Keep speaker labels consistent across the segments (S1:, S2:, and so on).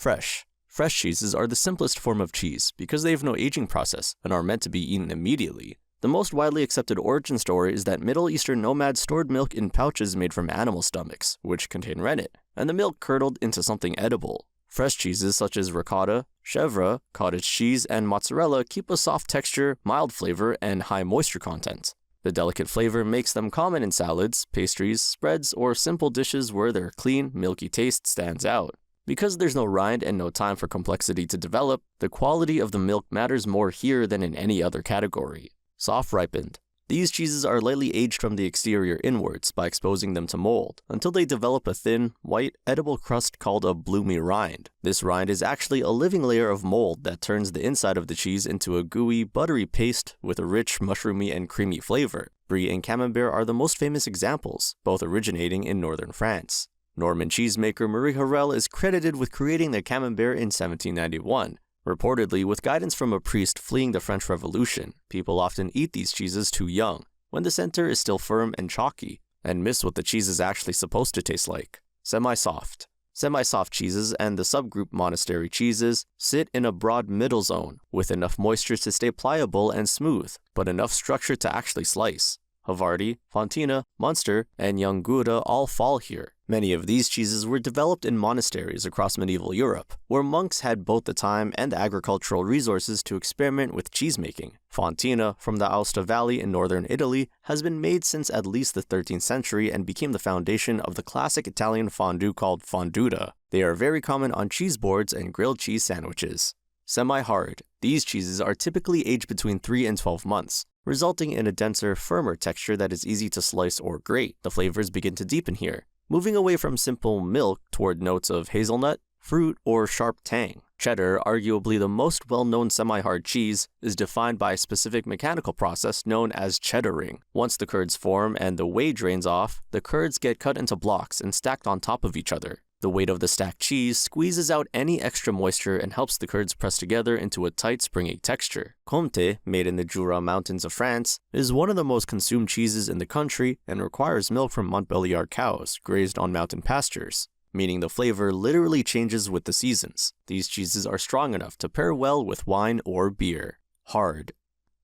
S1: Fresh. Fresh cheeses are the simplest form of cheese because they have no aging process and are meant to be eaten immediately. The most widely accepted origin story is that Middle Eastern nomads stored milk in pouches made from animal stomachs, which contain rennet, and the milk curdled into something edible. Fresh cheeses such as ricotta, chèvre, cottage cheese, and mozzarella keep a soft texture, mild flavor, and high moisture content. The delicate flavor makes them common in salads, pastries, spreads, or simple dishes where their clean, milky taste stands out. Because there's no rind and no time for complexity to develop, the quality of the milk matters more here than in any other category. Soft ripened. These cheeses are lightly aged from the exterior inwards by exposing them to mold, until they develop a thin, white, edible crust called a bloomy rind. This rind is actually a living layer of mold that turns the inside of the cheese into a gooey, buttery paste with a rich, mushroomy, and creamy flavor. Brie and Camembert are the most famous examples, both originating in northern France. Norman cheesemaker Marie Harel is credited with creating the Camembert in 1791. Reportedly, with guidance from a priest fleeing the French Revolution, people often eat these cheeses too young, when the center is still firm and chalky, and miss what the cheese is actually supposed to taste like. Semi-soft. Semi-soft cheeses and the subgroup monastery cheeses sit in a broad middle zone, with enough moisture to stay pliable and smooth, but enough structure to actually slice. Havarti, Fontina, Munster, and Young Gouda all fall here. Many of these cheeses were developed in monasteries across medieval Europe, where monks had both the time and agricultural resources to experiment with cheesemaking. Fontina, from the Aosta Valley in northern Italy, has been made since at least the 13th century and became the foundation of the classic Italian fondue called fonduta. They are very common on cheese boards and grilled cheese sandwiches. Semi-hard. These cheeses are typically aged between 3 and 12 months, resulting in a denser, firmer texture that is easy to slice or grate. The flavors begin to deepen here, moving away from simple milk toward notes of hazelnut, fruit, or sharp tang. Cheddar, arguably the most well-known semi-hard cheese, is defined by a specific mechanical process known as cheddaring. Once the curds form and the whey drains off, the curds get cut into blocks and stacked on top of each other. The weight of the stacked cheese squeezes out any extra moisture and helps the curds press together into a tight, springy texture. Comté, made in the Jura Mountains of France, is one of the most consumed cheeses in the country and requires milk from Montbéliard cows grazed on mountain pastures, meaning the flavor literally changes with the seasons. These cheeses are strong enough to pair well with wine or beer. Hard.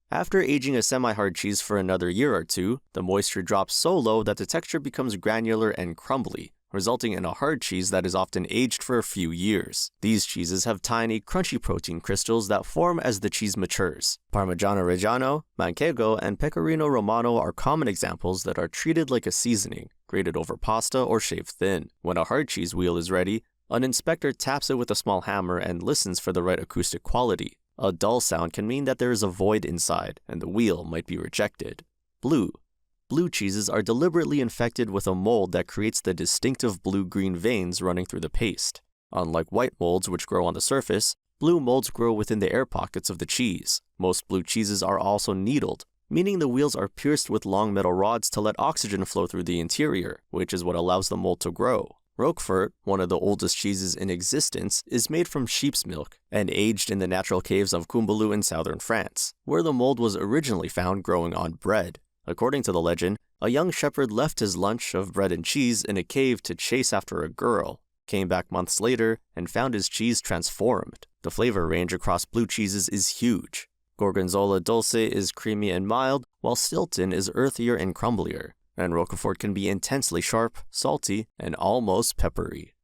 S1: After aging a semi-hard cheese for another year or two, the moisture drops so low that the texture becomes granular and crumbly, resulting in a hard cheese that is often aged for a few years. These cheeses have tiny, crunchy protein crystals that form as the cheese matures. Parmigiano Reggiano, Manchego, and Pecorino Romano are common examples that are treated like a seasoning, grated over pasta or shaved thin. When a hard cheese wheel is ready, an inspector taps it with a small hammer and listens for the right acoustic quality. A dull sound can mean that there is a void inside, and the wheel might be rejected. Blue. Blue cheeses are deliberately infected with a mold that creates the distinctive blue-green veins running through the paste. Unlike white molds which grow on the surface, blue molds grow within the air pockets of the cheese. Most blue cheeses are also needled, meaning the wheels are pierced with long metal rods to let oxygen flow through the interior, which is what allows the mold to grow. Roquefort, one of the oldest cheeses in existence, is made from sheep's milk and aged in the natural caves of Coumbalou in southern France, where the mold was originally found growing on bread. According to the legend, a young shepherd left his lunch of bread and cheese in a cave to chase after a girl, came back months later, and found his cheese transformed. The flavor range across blue cheeses is huge. Gorgonzola Dulce is creamy and mild, while Stilton is earthier and crumblier, and Roquefort can be intensely sharp, salty, and almost peppery.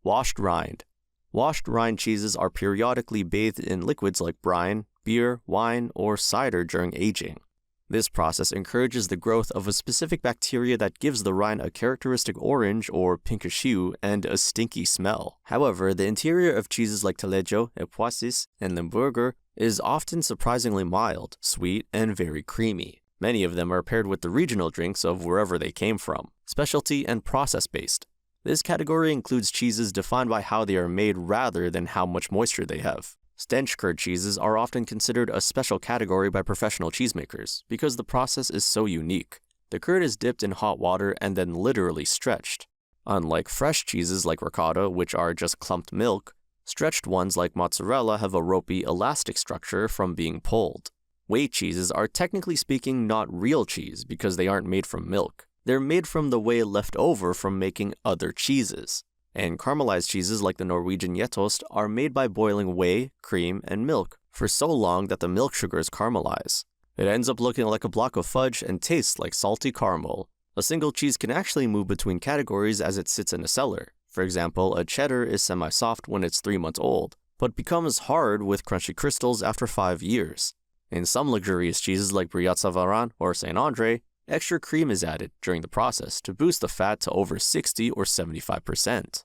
S1: Washed rind. Washed rind cheeses are periodically bathed in liquids like brine, beer, wine, or cider during aging. This process encourages the growth of a specific bacteria that gives the rind a characteristic orange or pinkish hue and a stinky smell. However, the interior of cheeses like Taleggio, Epoisses, and Limburger is often surprisingly mild, sweet, and very creamy. Many of them are paired with the regional drinks of wherever they came from, specialty and process-based. This category includes cheeses defined by how they are made rather than how much moisture they have. Stench curd cheeses are often considered a special category by professional cheesemakers because the process is so unique. The curd is dipped in hot water and then literally stretched. Unlike fresh cheeses like ricotta, which are just clumped milk, stretched ones like mozzarella have a ropey, elastic structure from being pulled. Whey cheeses are technically speaking not real cheese because they aren't made from milk. They're made from the whey left over from making other cheeses. And caramelized cheeses like the Norwegian Gjetost are made by boiling whey, cream, and milk for so long that the milk sugars caramelize. It ends up looking like a block of fudge and tastes like salty caramel. A single cheese can actually move between categories as it sits in a cellar. For example, a cheddar is semi-soft when it's 3 months old, but becomes hard with crunchy crystals after 5 years. In some luxurious cheeses like Brillat Savarin or Saint Andre, extra cream is added during the process to boost the fat to over 60 or 75%.